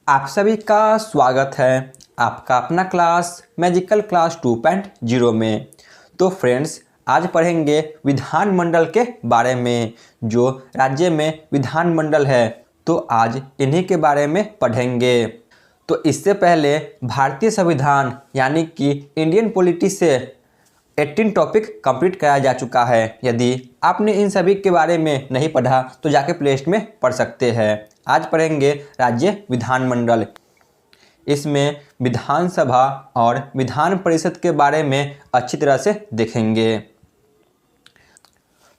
आप सभी का स्वागत है आपका अपना क्लास मैजिकल क्लास 2.0 में। तो फ्रेंड्स, आज पढ़ेंगे विधानमंडल के बारे में। जो राज्य में विधानमंडल है तो आज इन्हीं के बारे में पढ़ेंगे। तो इससे पहले भारतीय संविधान यानी कि इंडियन पॉलिटी से 18 टॉपिक कंप्लीट कराया जा चुका है। यदि आपने इन सभी के बारे में नहीं पढ़ा तो जाके प्लेलिस्ट में पढ़ सकते हैं। आज पढ़ेंगे राज्य विधानमंडल। इसमें विधानसभा और विधान परिषद के बारे में अच्छी तरह से देखेंगे।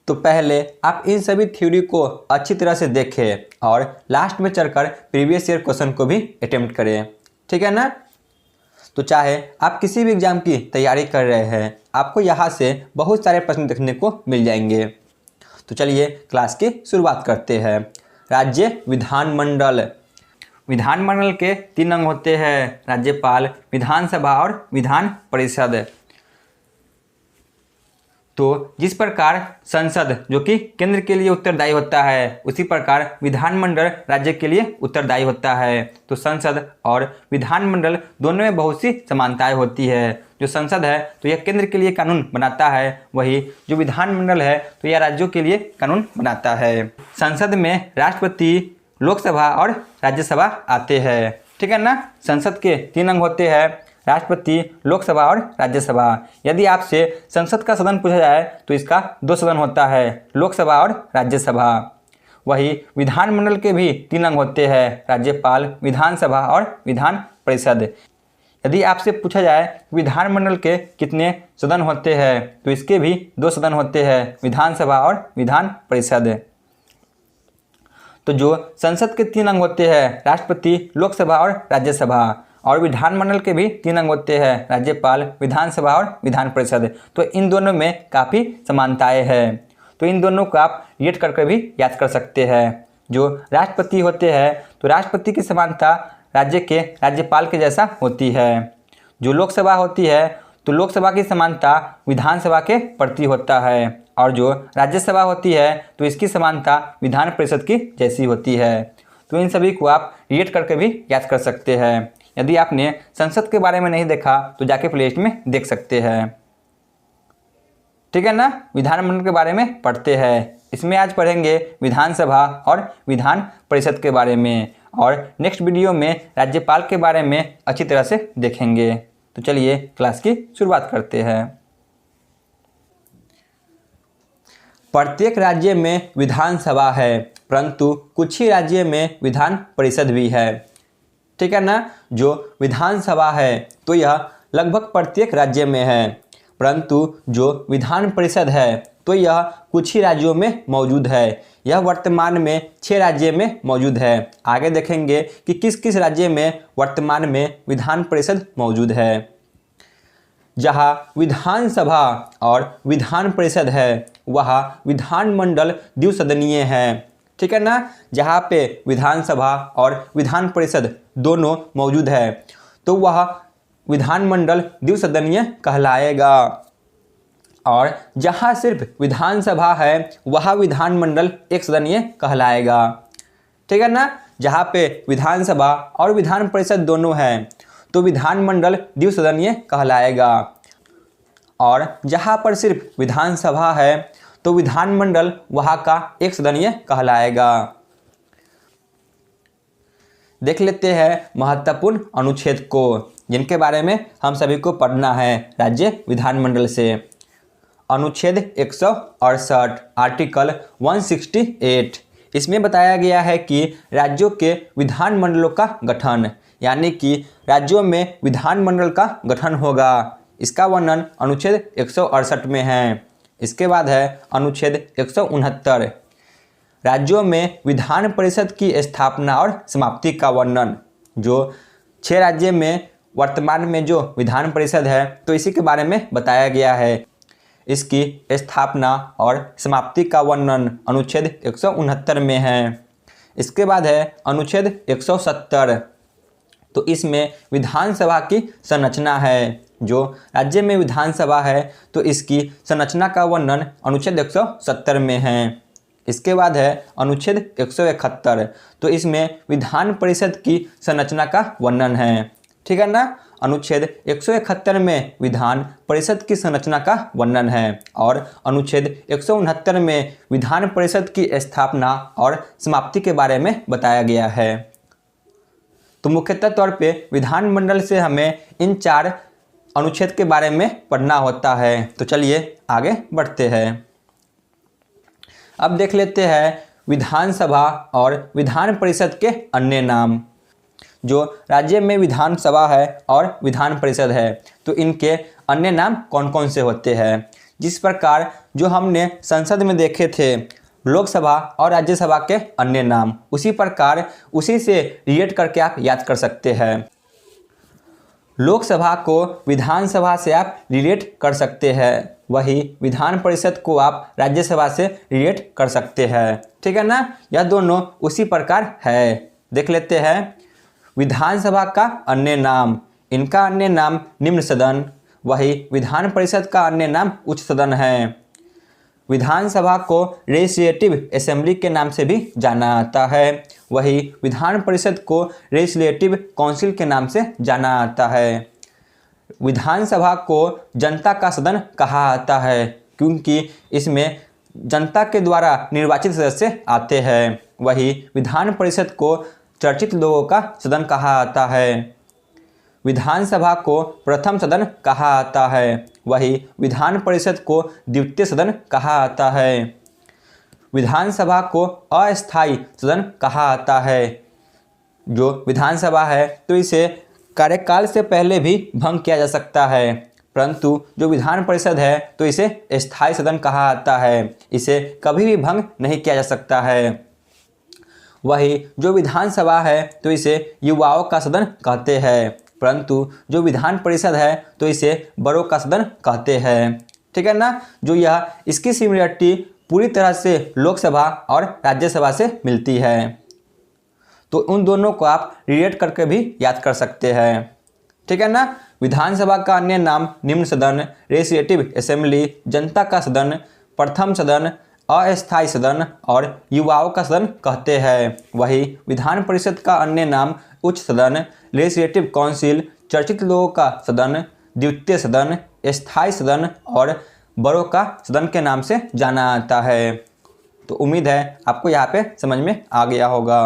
तो पहले आप इन सभी थ्योरी को अच्छी तरह से देखें और लास्ट में चलकर प्रीवियस ईयर क्वेश्चन को भी अटेम्प्ट करें, ठीक है ना। तो चाहे आप किसी भी एग्जाम की तैयारी कर रहे हैं, आपको यहाँ से बहुत सारे प्रश्न देखने को मिल जाएंगे। तो चलिए क्लास की शुरुआत करते हैं। राज्य विधानमंडल। विधानमंडल के 3 अंग होते हैं, राज्यपाल, विधानसभा और विधान परिषद। तो जिस प्रकार संसद जो कि केंद्र के लिए उत्तरदायी होता है, उसी प्रकार विधानमंडल राज्य के लिए उत्तरदायी होता है। तो संसद और विधानमंडल दोनों में बहुत सी समानताएं होती है। जो संसद है तो यह केंद्र के लिए कानून बनाता है, वही जो विधानमंडल है तो यह राज्यों के लिए कानून बनाता है। संसद में राष्ट्रपति, लोकसभा और राज्यसभा आते हैं, ठीक है ना। संसद के 3 अंग होते हैं, राष्ट्रपति, लोकसभा और राज्यसभा। यदि आपसे संसद का सदन पूछा जाए तो इसका 2 सदन होता है, लोकसभा और राज्यसभा। वही विधानमंडल के भी 3 अंग होते हैं, राज्यपाल, विधानसभा और विधान परिषद। यदि आपसे पूछा जाए विधानमंडल के कितने सदन होते हैं तो इसके भी 2 सदन होते हैं, विधानसभा और विधान परिषद। तो जो संसद के 3 अंग होते हैं, राष्ट्रपति, लोकसभा और राज्यसभा, और विधानमंडल के भी 3 अंग होते हैं, राज्यपाल, विधानसभा और विधान परिषद। तो इन दोनों में काफ़ी समानताएं हैं। तो इन दोनों को आप रिलेट करके भी याद कर सकते हैं। जो राष्ट्रपति होते हैं तो राष्ट्रपति की समानता राज्य के राज्यपाल के जैसा होती है। जो लोकसभा होती है तो लोकसभा की समानता विधानसभा के प्रति होता है, और जो राज्यसभा होती है तो इसकी समानता विधान परिषद की जैसी होती है। तो इन सभी को आप रिलेट करके भी याद कर सकते हैं। यदि आपने संसद के बारे में नहीं देखा तो जाके प्लेलिस्ट में देख सकते हैं, ठीक है ना। विधानमंडल के बारे में पढ़ते हैं। इसमें आज पढ़ेंगे विधानसभा और विधान परिषद के बारे में, और नेक्स्ट वीडियो में राज्यपाल के बारे में अच्छी तरह से देखेंगे। तो चलिए क्लास की शुरुआत करते हैं। प्रत्येक राज्य में विधानसभा है, परंतु कुछ ही राज्य में विधान परिषद भी है, ठीक है ना। जो विधानसभा है तो यह लगभग प्रत्येक राज्य में है, परंतु जो विधान परिषद है तो यह कुछ ही राज्यों में मौजूद है। यह वर्तमान में 6 राज्य में मौजूद है। आगे देखेंगे कि किस किस राज्य में वर्तमान में विधान परिषद मौजूद है। जहाँ विधानसभा और विधान परिषद है वहाँ विधानमंडल द्विसदनीय है, ठीक है ना। जहाँ पे विधानसभा और विधान परिषद दोनों मौजूद है तो वह विधानमंडल द्विसदनीय कहलाएगा, और जहाँ सिर्फ विधानसभा है वह विधानमंडल एक सदनीय कहलाएगा, ठीक है ना। जहाँ पे विधानसभा और विधान परिषद दोनों हैं तो विधानमंडल द्विसदनीय कहलाएगा, और जहाँ पर सिर्फ विधानसभा है तो विधानमंडल वहाँ का एक सदनीय कहलाएगा। देख लेते हैं महत्वपूर्ण अनुच्छेद को, जिनके बारे में हम सभी को पढ़ना है राज्य विधानमंडल से। अनुच्छेद 168, आर्टिकल 168। इसमें बताया गया है कि राज्यों के विधानमंडलों का गठन, यानी कि राज्यों में विधानमंडल का गठन होगा। इसका वर्णन अनुच्छेद 168 में है। इसके बाद है अनुच्छेद 169, राज्यों में विधान परिषद की स्थापना और समाप्ति का वर्णन। जो 6 राज्य में वर्तमान में जो विधान परिषद है तो इसी के बारे में बताया गया है। इसकी स्थापना और समाप्ति का वर्णन अनुच्छेद 169 में है। इसके बाद है अनुच्छेद 170। तो इसमें विधानसभा की संरचना है। जो राज्य में विधानसभा है तो इसकी संरचना का वर्णन अनुच्छेद 170 में है। इसके बाद है अनुच्छेद 171। तो इसमें विधान परिषद की संरचना का वर्णन है, ठीक है ना। अनुच्छेद 171 में विधान परिषद की संरचना का वर्णन है और अनुच्छेद 169 में विधान परिषद की स्थापना और समाप्ति के बारे में बताया गया है। तो मुख्यतः तौर पे विधानमंडल से हमें इन 4 अनुच्छेद के बारे में पढ़ना होता है। तो चलिए आगे बढ़ते हैं। अब देख लेते हैं विधानसभा और विधान परिषद के अन्य नाम। जो राज्य में विधानसभा है और विधान परिषद है, तो इनके अन्य नाम कौन कौन से होते हैं। जिस प्रकार जो हमने संसद में देखे थे लोकसभा और राज्यसभा के अन्य नाम, उसी प्रकार उसी से रिलेट करके आप याद कर सकते हैं। लोकसभा को विधानसभा से आप रिलेट कर सकते हैं, वही विधान परिषद को आप राज्यसभा से रिलेट कर सकते हैं, ठीक है ना। यह दोनों उसी प्रकार है। देख लेते हैं विधानसभा का अन्य नाम। इनका अन्य नाम निम्न सदन, वही विधान परिषद का अन्य नाम उच्च सदन है। विधानसभा को लेजिस्लेटिव असेंबली के नाम से भी जाना जाता है, वही विधान परिषद को लेजिस्लेटिव काउंसिल के नाम से जाना जाता है। विधानसभा को जनता का सदन कहा जाता है क्योंकि इसमें जनता के द्वारा निर्वाचित सदस्य आते हैं, वही विधान परिषद को चर्चित लोगों का सदन कहा जाता है। विधानसभा को प्रथम सदन कहा जाता है, वही विधान परिषद को द्वितीय सदन कहा जाता है। विधानसभा को अस्थायी सदन कहा जाता है। जो विधानसभा है तो इसे कार्यकाल से पहले भी भंग किया जा सकता है, परंतु जो विधान परिषद है तो इसे स्थायी सदन कहा जाता है, इसे कभी भी भंग नहीं किया जा सकता है। वही जो विधानसभा है तो इसे युवाओं का सदन कहते हैं, परंतु जो विधान परिषद है तो इसे बड़ों का सदन कहते हैं, ठीक है ना। जो यह इसकी सिमिलरिटी पूरी तरह से लोकसभा और राज्यसभा से मिलती है, तो उन दोनों को आप रिलेट करके भी याद कर सकते हैं, ठीक है ना। विधानसभा का अन्य नाम निम्न सदन, लेजिस्लेटिव असेंबली, जनता का सदन, प्रथम सदन, अस्थायी सदन और युवाओं का सदन कहते हैं। वही विधान परिषद का अन्य नाम उच्च सदन, लेजिस्लेटिव काउंसिल, चर्चित लोगों का सदन, द्वितीय सदन, स्थायी सदन और बड़ों का सदन के नाम से जाना जाता है। तो उम्मीद है आपको यहाँ पे समझ में आ गया होगा।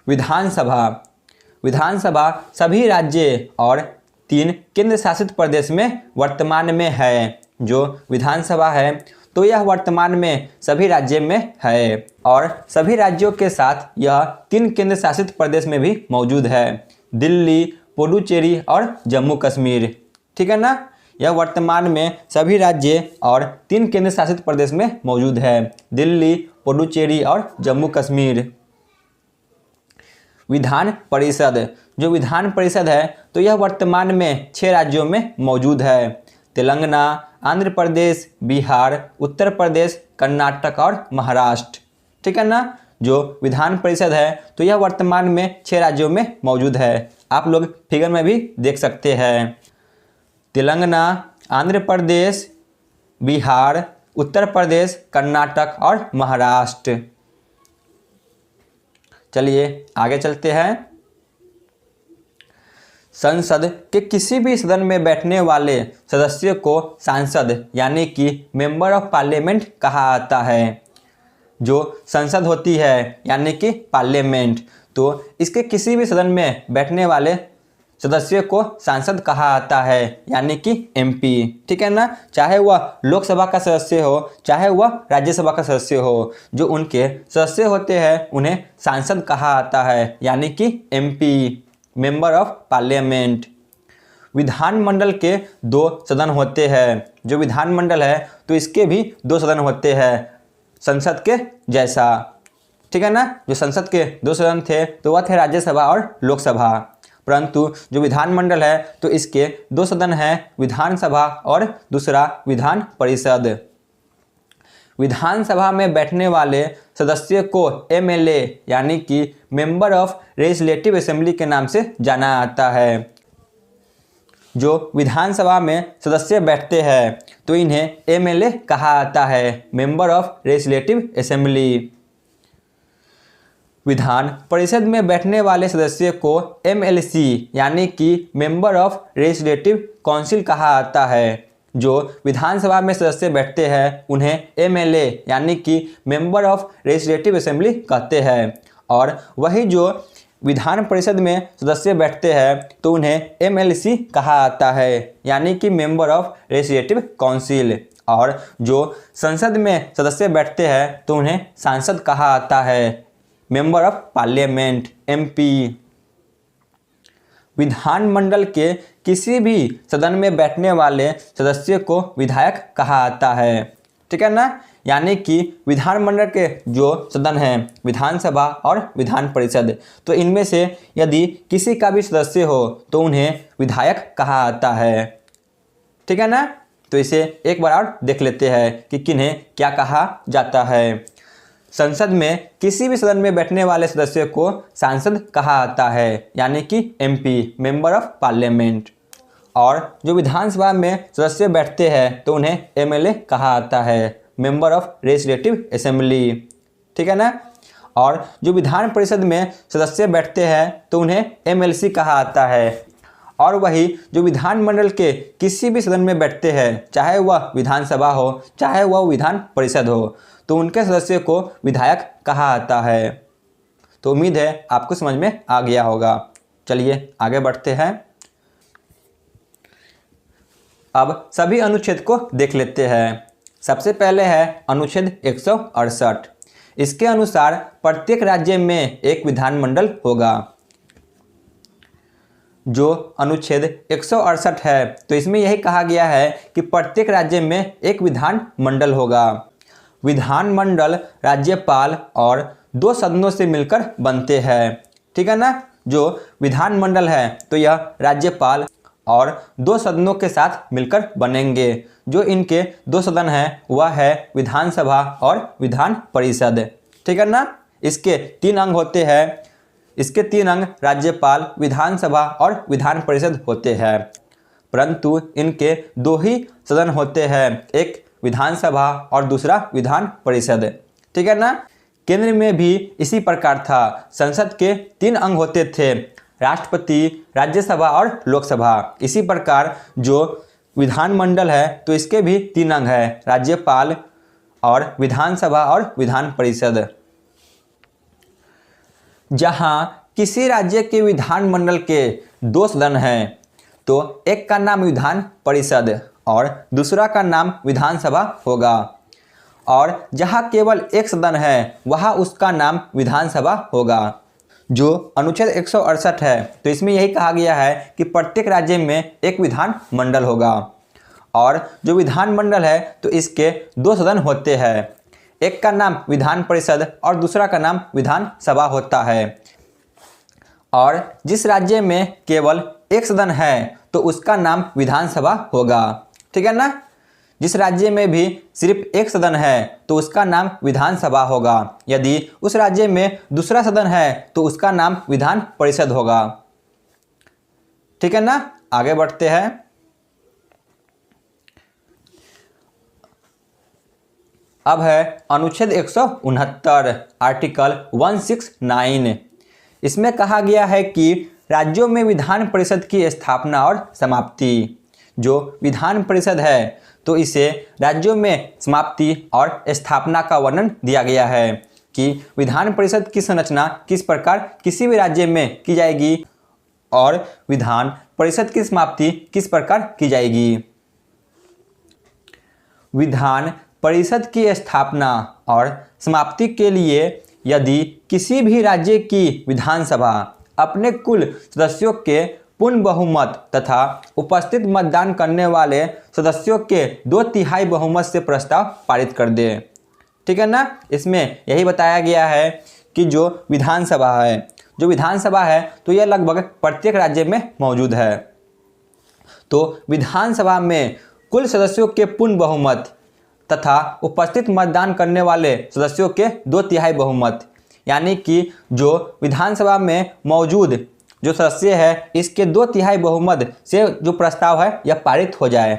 विधानसभा। विधानसभा सभी राज्य और 3 केंद्र शासित प्रदेश में वर्तमान में है। जो विधानसभा है तो यह वर्तमान में सभी राज्य में है और सभी राज्यों के साथ यह 3 केंद्र शासित प्रदेश में भी मौजूद है, दिल्ली, पुडुचेरी और जम्मू कश्मीर, ठीक है ना। यह वर्तमान में सभी राज्य और 3 केंद्र शासित प्रदेश में मौजूद है, दिल्ली, पुडुचेरी और जम्मू कश्मीर। विधान परिषद। जो विधान परिषद है तो यह वर्तमान में 6 राज्यों में मौजूद है, तेलंगाना, आंध्र प्रदेश, बिहार, उत्तर प्रदेश, कर्नाटक और महाराष्ट्र, ठीक है ना। जो विधान परिषद है तो यह वर्तमान में 6 राज्यों में मौजूद है। आप लोग फिगर में भी देख सकते हैं, तेलंगाना, आंध्र प्रदेश, बिहार, उत्तर प्रदेश, कर्नाटक और महाराष्ट्र। चलिए आगे चलते हैं। संसद के किसी भी सदन में बैठने वाले सदस्य को सांसद यानी कि मेंबर ऑफ पार्लियामेंट कहा जाता है। जो संसद होती है यानी कि पार्लियामेंट, तो इसके किसी भी सदन में बैठने वाले सदस्य को सांसद कहा जाता है यानी कि एमपी, ठीक है ना। चाहे वह लोकसभा का सदस्य हो, चाहे वह राज्यसभा का सदस्य हो, जो उनके सदस्य होते हैं उन्हें सांसद कहा जाता है यानी कि एमपी, मेंबर ऑफ पार्लियामेंट। विधानमंडल के 2 सदन होते हैं। जो विधानमंडल है तो इसके भी 2 सदन होते हैं संसद के जैसा, ठीक है ना। जो संसद के 2 सदन थे तो वह थे राज्यसभा और लोकसभा, परंतु जो विधानमंडल है तो इसके 2 सदन हैं, विधानसभा और दूसरा विधान परिषद। विधानसभा में बैठने वाले सदस्य को एमएलए यानी कि मेंबर ऑफ लेजिस्लेटिव असेंबली के नाम से जाना जाता है। जो विधानसभा में सदस्य बैठते हैं तो इन्हें एमएलए कहा जाता है, member of legislative assembly. Vidhan Parishad में बैठने वाले सदस्य को एमएलसी यानी कि मेंबर ऑफ लेजिस्लेटिव काउंसिल कहा जाता है। जो विधानसभा में सदस्य बैठते हैं उन्हें एमएलए यानी कि मेंबर ऑफ लेजिस्लेटिव असेंबली कहते हैं, और वही जो विधान परिषद में सदस्य बैठते हैं तो उन्हें एमएलसी कहा जाता है, यानी कि मेंबर ऑफ लेजिस्लेटिव काउंसिल। और जो संसद में सदस्य बैठते हैं तो उन्हें सांसद कहा जाता है, मेंबर ऑफ पार्लियामेंट, एमपी। विधानमंडल के किसी भी सदन में बैठने वाले सदस्य को विधायक कहा जाता है, ठीक है ना। यानी कि विधानमंडल के जो सदन हैं विधानसभा और विधान परिषद, तो इनमें से यदि किसी का भी सदस्य हो तो उन्हें विधायक कहा जाता है, ठीक है ना। तो इसे एक बार और देख लेते हैं कि किन्हें क्या कहा जाता है। संसद में किसी भी सदन में बैठने वाले सदस्य को सांसद कहा जाता है, यानी कि एमपी, मेंबर ऑफ पार्लियामेंट। और जो विधानसभा में सदस्य बैठते हैं तो उन्हें एमएलए कहा जाता है, मेंबर ऑफ लेजिस्लेटिव असेंबली, ठीक है ना। और जो विधान परिषद में सदस्य बैठते हैं तो उन्हें एमएलसी कहा जाता है। और वही जो विधानमंडल के किसी भी सदन में बैठते हैं, चाहे वह विधानसभा हो चाहे वह विधान परिषद हो, तो उनके सदस्य को विधायक कहा जाता है। तो उम्मीद है आपको समझ में आ गया होगा। चलिए आगे बढ़ते हैं। अब सभी अनुच्छेद को देख लेते हैं। सबसे पहले है अनुच्छेद 168। इसके अनुसार प्रत्येक राज्य में एक विधानमंडल होगा। जो अनुच्छेद 168 है तो इसमें यही कहा गया है कि प्रत्येक राज्य में एक विधानमंडल होगा। विधानमंडल राज्यपाल और 2 सदनों से मिलकर बनते हैं, ठीक है ना। जो विधानमंडल है तो यह राज्यपाल और 2 सदनों के साथ मिलकर बनेंगे। जो इनके 2 सदन हैं वह है विधानसभा और विधान परिषद, ठीक है ना। इसके 3 अंग होते हैं। इसके 3 अंग राज्यपाल, विधानसभा और विधान परिषद होते हैं, परंतु इनके 2 ही सदन होते हैं, एक विधानसभा और दूसरा विधान परिषद, ठीक है ना। केंद्र में भी इसी प्रकार था। संसद के 3 अंग होते थे, राष्ट्रपति, राज्यसभा और लोकसभा। इसी प्रकार जो विधानमंडल है तो इसके भी 3 अंग है, राज्यपाल और विधानसभा और विधान परिषद। जहां किसी राज्य के विधानमंडल के 2 सदन हैं तो एक का नाम विधान परिषद और दूसरा का नाम विधानसभा होगा, और जहां केवल एक सदन है वहां उसका नाम विधानसभा होगा। जो अनुच्छेद 168 है तो इसमें यही कहा गया है कि प्रत्येक राज्य में एक विधानमंडल होगा, और जो विधानमंडल है तो इसके 2 सदन होते हैं, एक का नाम विधान परिषद और दूसरा का नाम विधानसभा होता है। और जिस राज्य में केवल एक सदन है तो उसका नाम विधानसभा होगा, ठीक है ना। जिस राज्य में भी सिर्फ एक सदन है तो उसका नाम विधानसभा होगा। यदि उस राज्य में दूसरा सदन है तो उसका नाम विधान परिषद होगा, ठीक है ना। आगे बढ़ते हैं। अब है अनुच्छेद 169, आर्टिकल 169। इसमें कहा गया है कि राज्यों में विधान परिषद की स्थापना और समाप्ति। जो विधान परिषद है तो इसे राज्यों में समाप्ति और स्थापना का वर्णन दिया गया है कि विधान परिषद की संरचना किस प्रकार किसी भी राज्य में की जाएगी और विधान परिषद की समाप्ति किस प्रकार की जाएगी। विधान परिषद की स्थापना और समाप्ति के लिए यदि किसी भी राज्य की विधानसभा अपने कुल सदस्यों के पूर्ण बहुमत तथा उपस्थित मतदान करने वाले सदस्यों के 2/3 बहुमत से प्रस्ताव पारित कर दे, ठीक है ना। इसमें यही बताया गया है कि जो विधानसभा है तो यह लगभग प्रत्येक राज्य में मौजूद है। तो विधानसभा में कुल सदस्यों के पूर्ण बहुमत तथा उपस्थित मतदान करने वाले सदस्यों के 2/3 बहुमत, यानी कि जो विधानसभा में मौजूद जो सदस्य है इसके 2/3 बहुमत से जो प्रस्ताव है यह पारित हो जाए।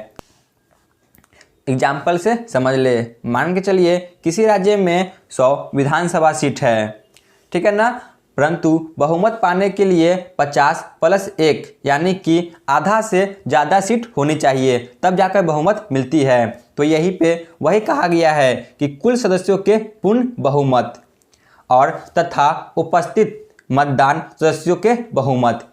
एग्जाम्पल से समझ ले। मान के चलिए किसी राज्य में 100 विधानसभा सीट है, ठीक है ना, परंतु बहुमत पाने के लिए 50 + 1 यानी कि आधा से ज़्यादा सीट होनी चाहिए, तब जाकर बहुमत मिलती है। तो यहीं पे वही कहा गया है कि कुल सदस्यों के पूर्ण बहुमत और तथा उपस्थित मतदान सदस्यों के बहुमत,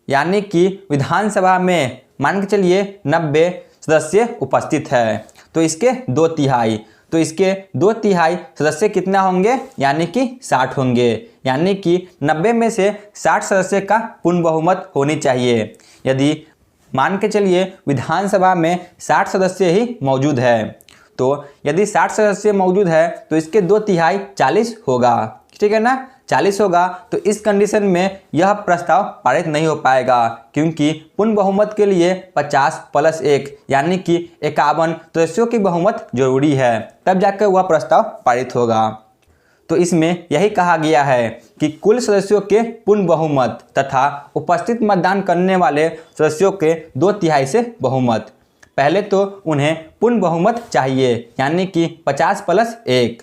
यानी कि विधानसभा में मान के चलिए 90 सदस्य उपस्थित है तो इसके 2/3, तो इसके 2/3 सदस्य कितना होंगे, यानी कि 60 होंगे, यानी कि 90 में से 60 सदस्य का पूर्ण बहुमत होनी चाहिए। यदि मान के चलिए विधानसभा में 60 सदस्य ही मौजूद है, तो यदि 60 सदस्य मौजूद है तो इसके 2/3 40 होगा, ठीक है ना, 40 होगा। तो इस कंडीशन में यह प्रस्ताव पारित नहीं हो पाएगा, क्योंकि पूर्ण बहुमत के लिए 50 + 1 यानी कि 51 सदस्यों की बहुमत जरूरी है, तब जाकर वह प्रस्ताव पारित होगा। तो इसमें यही कहा गया है कि कुल सदस्यों के पूर्ण बहुमत तथा उपस्थित मतदान करने वाले सदस्यों के 2/3 से बहुमत। पहले तो उन्हें पूर्ण बहुमत चाहिए, यानी कि 50 + 1,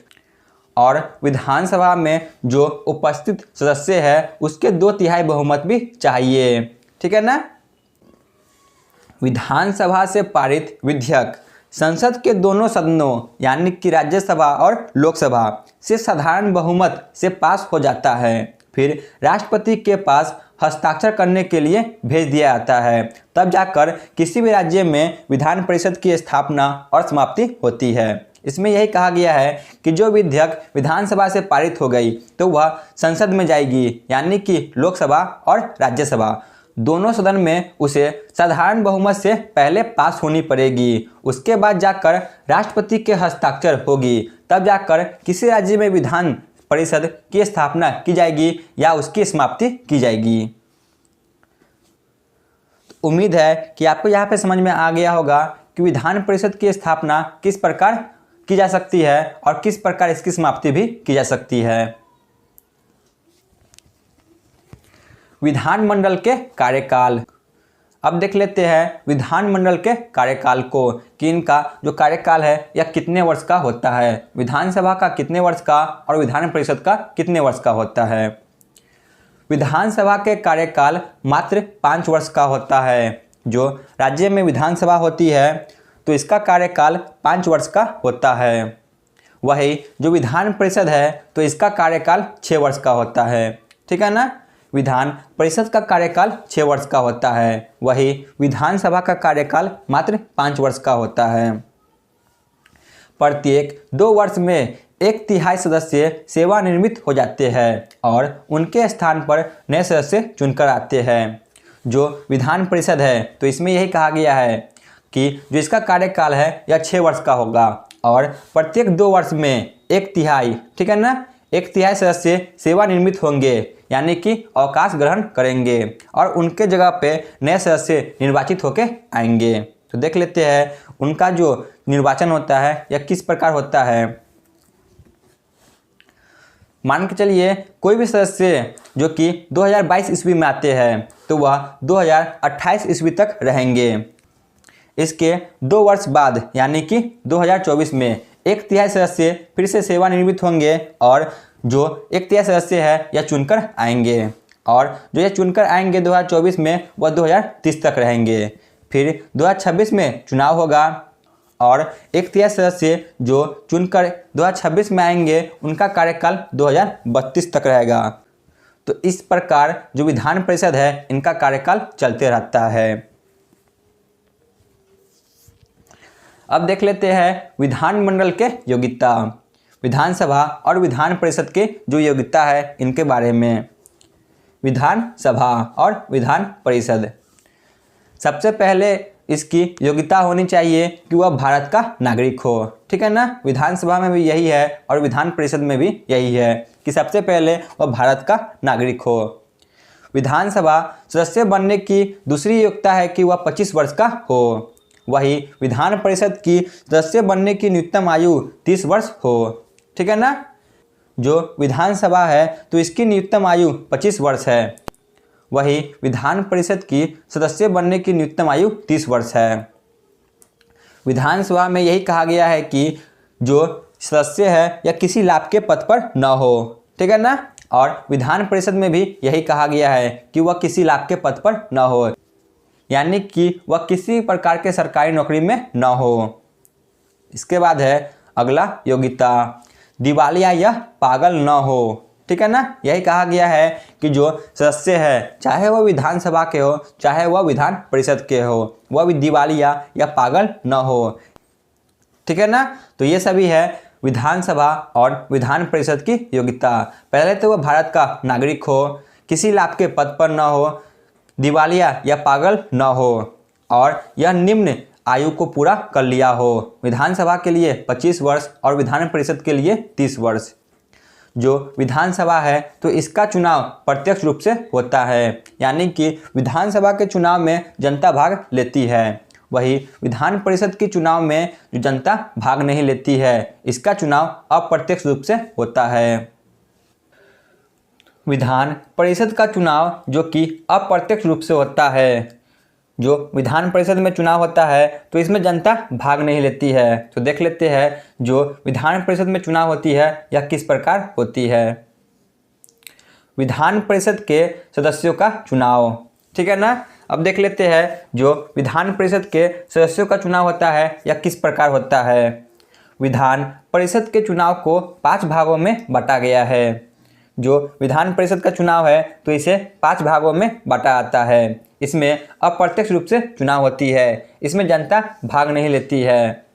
और विधानसभा में जो उपस्थित सदस्य है उसके 2/3 बहुमत भी चाहिए, ठीक है ना। विधानसभा से पारित विधेयक संसद के दोनों सदनों यानी कि राज्यसभा और लोकसभा से साधारण बहुमत से पास हो जाता है, फिर राष्ट्रपति के पास हस्ताक्षर करने के लिए भेज दिया जाता है, तब जाकर किसी भी राज्य में विधान परिषद की स्थापना और समाप्ति होती है। इसमें यही कहा गया है कि जो विधेयक विधानसभा से पारित हो गई तो वह संसद में जाएगी, यानी कि लोकसभा और राज्यसभा दोनों सदन में उसे साधारण बहुमत से पहले पास होनी पड़ेगी। उसके बाद जाकर राष्ट्रपति के हस्ताक्षर होगी, तब जाकर किसी राज्य में विधान परिषद की स्थापना की जाएगी या उसकी समाप्ति की जाएगी। तो उम्मीद है कि आपको यहाँ पे समझ में आ गया होगा कि विधान परिषद की स्थापना किस प्रकार की जा सकती है और किस प्रकार इसकी समाप्ति भी की जा सकती है। विधानमंडल के कार्यकाल। अब देख लेते हैं विधानमंडल के कार्यकाल को कि इनका जो कार्यकाल है यह कितने वर्ष का होता है, विधानसभा का कितने वर्ष का और विधान परिषद का कितने वर्ष का होता है। विधानसभा के कार्यकाल मात्र 5 वर्ष का होता है। जो राज्य में विधानसभा होती है तो इसका कार्यकाल 5 वर्ष का होता है। वही जो विधान परिषद है तो इसका कार्यकाल 6 वर्ष का होता है, ठीक है ना। विधान परिषद का कार्यकाल 6 वर्ष का होता है, वही विधानसभा का कार्यकाल मात्र 5 वर्ष का होता है। प्रत्येक 2 वर्ष में 1/3 सदस्य सेवानिवृत्त हो जाते हैं और उनके स्थान पर नए सदस्य चुनकर आते हैं। जो विधान परिषद है तो इसमें यही कहा गया है कि जो इसका कार्यकाल है यह 6 वर्ष का होगा और प्रत्येक 2 वर्ष में 1/3, ठीक है ना, 1/3 सदस्य सेवानिवृत्त होंगे, यानी कि अवकाश ग्रहण करेंगे और उनके जगह पे नए सदस्य निर्वाचित होकर आएंगे। तो देख लेते हैं उनका जो निर्वाचन होता है यह किस प्रकार होता है। मान के चलिए कोई भी सदस्य जो कि 2022 ईस्वी में आते हैं तो वह 2028 ईस्वी तक रहेंगे। इसके 2 वर्ष बाद यानी कि 2024 में 1/3 सदस्य फिर से सेवानिवृत्त होंगे और जो 1/3 सदस्य है यह चुनकर आएंगे और जो यह चुनकर आएंगे 2024 में वह 2030 तक रहेंगे। फिर 2026 में चुनाव होगा और 1/3 सदस्य जो चुनकर 2026 में आएंगे उनका कार्यकाल 2032 तक रहेगा। तो इस प्रकार जो विधान परिषद है इनका कार्यकाल चलते रहता है। अब देख लेते हैं विधानमंडल के योग्यता, विधानसभा और विधान परिषद के जो योग्यता है इनके बारे में। विधानसभा और विधान परिषद, सबसे पहले इसकी योग्यता होनी चाहिए कि वह भारत का नागरिक हो, ठीक है ना। विधानसभा में भी यही है और विधान परिषद में भी यही है कि सबसे पहले वह भारत का नागरिक हो। विधानसभा सदस्य बनने की दूसरी योग्यता है कि वह 25 वर्ष का हो। वही विधान परिषद की सदस्य बनने की न्यूनतम आयु 30 वर्ष हो, ठीक है ना। जो विधानसभा है तो इसकी न्यूनतम आयु 25 वर्ष है, वही विधान परिषद की सदस्य बनने की न्यूनतम आयु 30 वर्ष है। विधानसभा में यही कहा गया है कि जो सदस्य है या किसी लाभ के पद पर न हो, ठीक है ना। और विधान परिषद में भी यही कहा गया है कि वह किसी लाभ के पद पर न हो, यानी कि वह किसी प्रकार के सरकारी नौकरी में न हो। इसके बाद है अगला योग्यता, दिवालिया या पागल न हो, ठीक है ना। यही कहा गया है कि जो सदस्य है, चाहे वह विधानसभा के हो चाहे वह विधान परिषद के हो, वह भी दिवालिया या पागल न हो, ठीक है ना। तो ये सभी है विधानसभा और विधान परिषद की योग्यता। पहले तो वह भारत का नागरिक हो, किसी लाभ के पद पर न हो, दिवालिया या पागल न हो और यह निम्न आयु को पूरा कर लिया हो। विधानसभा के लिए 25 वर्ष और विधान परिषद के लिए 30 वर्ष। जो विधानसभा है तो इसका चुनाव प्रत्यक्ष रूप से होता है, यानी कि विधानसभा के चुनाव में जनता भाग लेती है। वही विधान परिषद के चुनाव में जो जनता भाग नहीं लेती है, इसका चुनाव अप्रत्यक्ष रूप से होता है। विधान परिषद का चुनाव जो कि अप्रत्यक्ष रूप से होता है, जो विधान परिषद में चुनाव होता है तो इसमें जनता भाग नहीं लेती है। तो देख लेते हैं जो विधान परिषद में चुनाव होती है यह किस प्रकार होती है। विधान परिषद के सदस्यों का चुनाव, ठीक है ना। अब देख लेते हैं जो विधान परिषद के सदस्यों का चुनाव होता है यह किस प्रकार होता है। विधान परिषद के चुनाव को 5 भागों में बांटा गया है। जो विधान परिषद का चुनाव है तो इसे 5 भागों में बांटा जाता है। इसमें अप्रत्यक्ष रूप से चुनाव होती है, इसमें जनता भाग नहीं लेती है।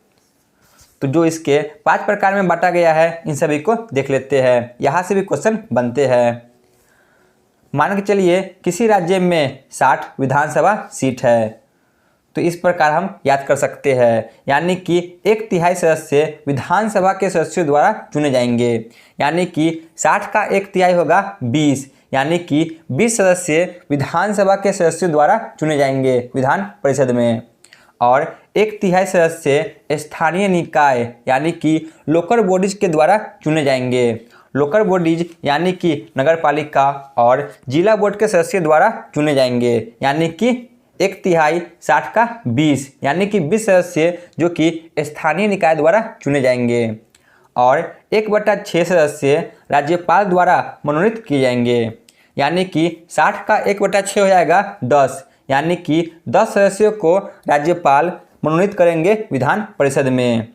तो जो इसके 5 प्रकार में बांटा गया है इन सभी को देख लेते हैं, यहाँ से भी क्वेश्चन बनते हैं। मान के चलिए किसी राज्य में 60 विधानसभा सीट है, तो इस प्रकार हम याद कर सकते हैं, यानी कि 1/3 सदस्य विधानसभा के सदस्यों द्वारा चुने जाएंगे, यानी कि 60 का 1/3 होगा 20, यानी कि 20 सदस्य विधानसभा के सदस्यों द्वारा चुने जाएंगे विधान परिषद में। और 1/3 सदस्य स्थानीय निकाय यानी कि लोकल बॉडीज के द्वारा चुने जाएंगे। लोकल बॉडीज यानी कि नगर पालिका और जिला बोर्ड के सदस्य द्वारा चुने जाएंगे, यानी कि 1/3 60 का 20, यानी कि 20 सदस्य जो कि स्थानीय निकाय द्वारा चुने जाएंगे। और 1/6 सदस्य राज्यपाल द्वारा मनोनीत किए जाएंगे, यानी कि 60 का 1/6 हो जाएगा 10, यानी कि 10 सदस्यों को राज्यपाल मनोनीत करेंगे विधान परिषद में।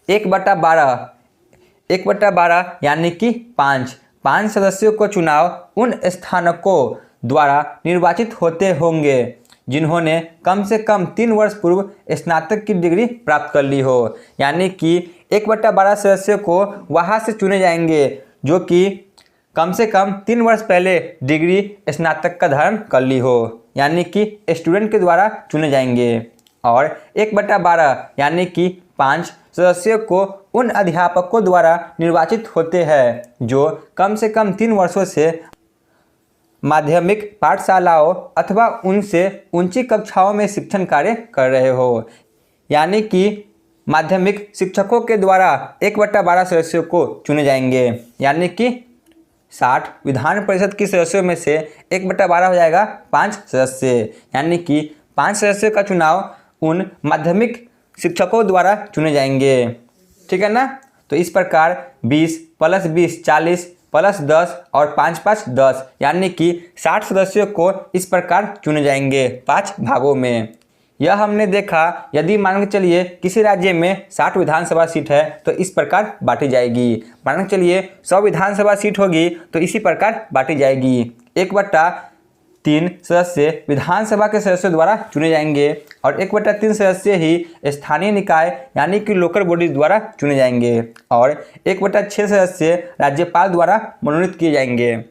1/12 यानी कि 5 सदस्यों को चुनाव उन स्थानकों द्वारा निर्वाचित होते होंगे जिन्होंने कम से कम 3 वर्ष पूर्व स्नातक की डिग्री प्राप्त कर ली हो, यानी कि 1/12 सदस्यों को वहाँ से चुने जाएंगे जो कि कम से कम 3 वर्ष पहले डिग्री स्नातक का धारण कर ली हो, यानी कि स्टूडेंट के द्वारा चुने जाएंगे। और 1/12 यानी कि 5 सदस्यों को उन अध्यापकों द्वारा निर्वाचित होते हैं जो कम से कम 3 वर्षों से माध्यमिक पाठशालाओं अथवा उनसे ऊंची कक्षाओं में शिक्षण कार्य कर रहे हो, यानी कि माध्यमिक शिक्षकों के द्वारा 1/12 सदस्यों को चुने जाएंगे, यानी कि 60 विधान परिषद के सदस्यों में से 1/12 हो जाएगा 5 सदस्य, यानी कि 5 सदस्यों का चुनाव उन माध्यमिक शिक्षकों द्वारा चुने जाएंगे, ठीक है ना। तो इस प्रकार 20 + 20 40 + 10 और 5 × 5 10, यानी कि 60 सदस्यों को इस प्रकार चुने जाएंगे 5 भागों में। यह हमने देखा यदि मान के चलिए किसी राज्य में 60 विधानसभा सीट है तो इस प्रकार बांटी जाएगी। मान के चलिए 100 विधानसभा सीट होगी तो इसी प्रकार बांटी जाएगी। 1/3 सदस्य विधानसभा के सदस्यों द्वारा चुने जाएंगे और 1/3 सदस्य ही स्थानीय निकाय यानी कि लोकल बॉडी द्वारा चुने जाएंगे और 1/6 सदस्य राज्यपाल द्वारा मनोनीत किए जाएंगे।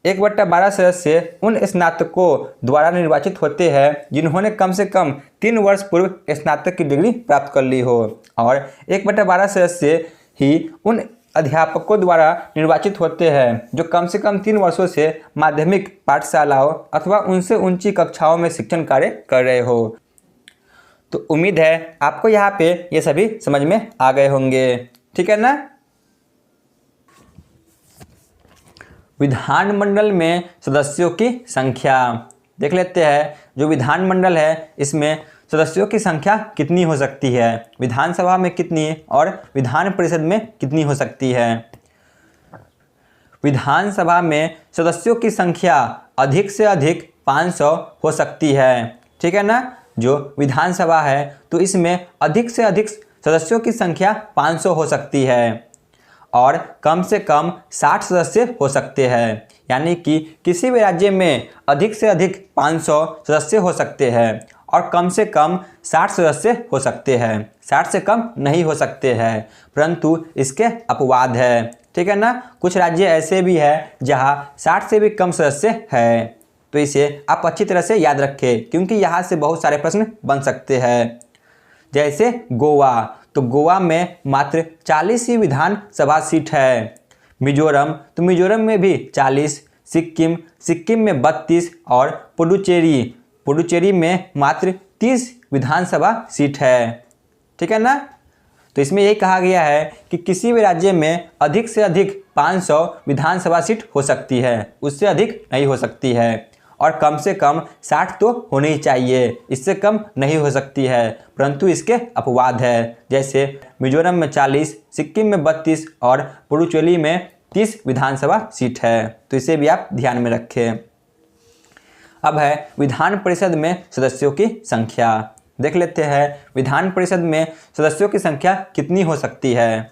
1/12 सदस्य उन स्नातकों द्वारा निर्वाचित होते हैं जिन्होंने कम से कम 3 वर्ष पूर्व स्नातक की डिग्री प्राप्त कर ली हो और 1/12 सदस्य ही उन अध्यापकों द्वारा निर्वाचित होते हैं जो कम से कम 3 वर्षों से माध्यमिक पाठशालाओं अथवा उनसे ऊंची कक्षाओं में शिक्षण कार्य कर रहे हो। तो उम्मीद है आपको यहाँ पे ये सभी समझ में आ गए होंगे, ठीक है ना। विधानमंडल में सदस्यों की संख्या देख लेते हैं। जो विधानमंडल है इसमें सदस्यों की संख्या कितनी हो सकती है, विधानसभा में कितनी और विधान परिषद में कितनी हो सकती है। विधानसभा में सदस्यों की संख्या अधिक से अधिक 500 हो सकती है, ठीक है ना। जो विधानसभा है तो इसमें अधिक से अधिक सदस्यों की संख्या 500 हो सकती है और कम से कम 60 सदस्य हो सकते हैं, यानी कि किसी भी राज्य में अधिक से अधिक 500 सदस्य हो सकते हैं और कम से कम 60 सदस्य हो सकते हैं। 60 से कम नहीं हो सकते हैं, परंतु इसके अपवाद है, ठीक है ना। कुछ राज्य ऐसे भी है जहां 60 से भी कम सदस्य है, तो इसे आप अच्छी तरह से याद रखें क्योंकि यहाँ से बहुत सारे प्रश्न बन सकते हैं। जैसे गोवा, तो गोवा में मात्र 40 ही विधानसभा सीट है। मिजोरम, तो मिजोरम में भी 40। सिक्किम में 32 और पुडुचेरी में मात्र 30 विधानसभा सीट है, ठीक है ना। तो इसमें यही कहा गया है कि किसी भी राज्य में अधिक से अधिक 500 विधानसभा सीट हो सकती है, उससे अधिक नहीं हो सकती है और कम से कम 60 तो होनी ही चाहिए, इससे कम नहीं हो सकती है, परंतु इसके अपवाद है। जैसे मिजोरम में 40, सिक्किम में 32 और पुडुचेरी में 30 विधानसभा सीट है, तो इसे भी आप ध्यान में रखें। अब है विधान परिषद में सदस्यों की संख्या। देख लेते हैं विधान परिषद में सदस्यों की संख्या कितनी हो सकती है।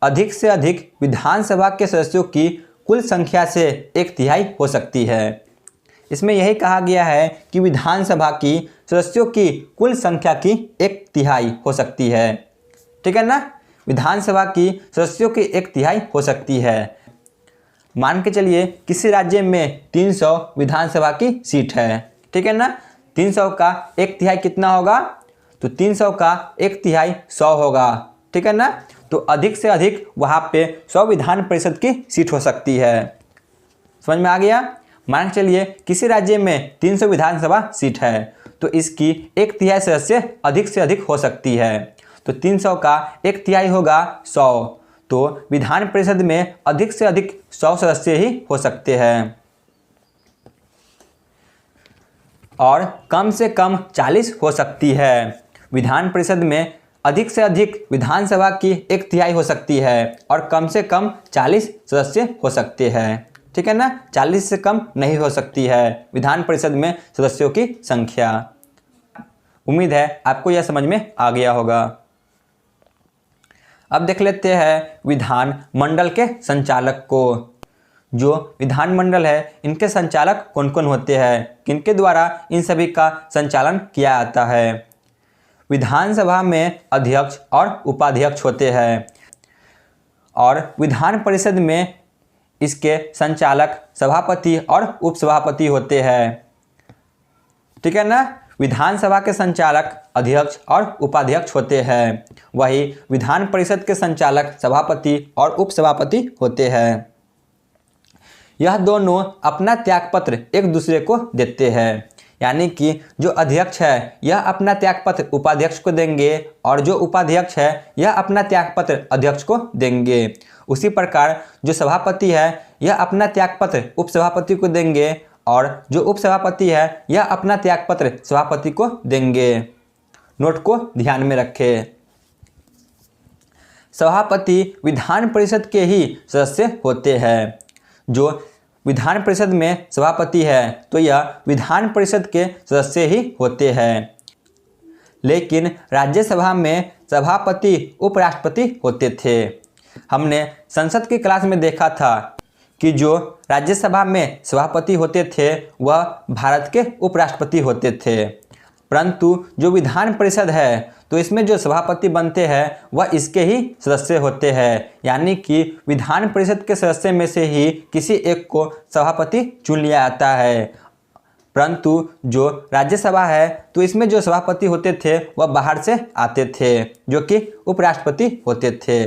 अधिक से अधिक विधानसभा के सदस्यों की कुल संख्या से 1/3 हो सकती है। इसमें यही कहा गया है कि विधानसभा की सदस्यों की कुल संख्या की 1/3 हो सकती है, ठीक है ना। विधानसभा की सदस्यों की 1/3 हो सकती है। मान के चलिए किसी राज्य में 300 विधानसभा की सीट है, ठीक है ना। 300 का 1/3 कितना होगा, तो 300 का 1/3 100 होगा, ठीक है ना। तो अधिक से अधिक वहाँ पे 100 विधान परिषद की सीट हो सकती है। समझ में आ गया। मान के चलिए किसी राज्य में 300 विधानसभा सीट है तो इसकी 1/3 सदस्य अधिक से अधिक हो सकती है, तो 300 का 1/3 होगा 100, तो विधान परिषद में अधिक से अधिक 100 सदस्य ही हो सकते हैं और कम से कम 40 हो सकती है। विधान परिषद में अधिक से अधिक विधानसभा की 1/3 हो सकती है और कम से कम 40 सदस्य हो सकते हैं, ठीक है ना। 40 से कम नहीं हो सकती है विधान परिषद में सदस्यों की संख्या। उम्मीद है आपको यह समझ में आ गया होगा। अब देख लेते हैं विधान मंडल के संचालक को। जो विधान मंडल है इनके संचालक कौन कौन होते हैं, किनके द्वारा इन सभी का संचालन किया जाता है। विधानसभा में अध्यक्ष और उपाध्यक्ष होते हैं और विधान परिषद में इसके संचालक सभापति और उपसभापति होते हैं, ठीक है ना। विधानसभा के संचालक अध्यक्ष और उपाध्यक्ष होते हैं, वही विधान परिषद के संचालक सभापति और उपसभापति होते हैं। यह दोनों अपना त्यागपत्र एक दूसरे को देते हैं, यानी कि जो अध्यक्ष है यह अपना त्यागपत्र उपाध्यक्ष को देंगे और जो उपाध्यक्ष है यह अपना त्यागपत्र अध्यक्ष को देंगे। उसी प्रकार जो सभापति है यह अपना त्यागपत्र उपसभापति को देंगे और जो उपसभापति है यह अपना त्यागपत्र सभापति को देंगे। नोट को ध्यान में रखें। सभापति विधान परिषद के ही सदस्य होते हैं। जो विधान परिषद में सभापति है तो यह विधान परिषद के सदस्य ही होते हैं, लेकिन राज्यसभा में सभापति उपराष्ट्रपति होते थे। हमने संसद की क्लास में देखा था कि जो राज्यसभा में सभापति होते थे वह भारत के उपराष्ट्रपति होते थे, परंतु जो विधान परिषद है तो इसमें जो सभापति बनते हैं वह इसके ही सदस्य होते हैं, यानी कि विधान परिषद के सदस्य में से ही किसी एक को सभापति चुन लिया जाता है। परंतु जो राज्यसभा है तो इसमें जो सभापति होते थे वह बाहर से आते थे जो कि उपराष्ट्रपति होते थे।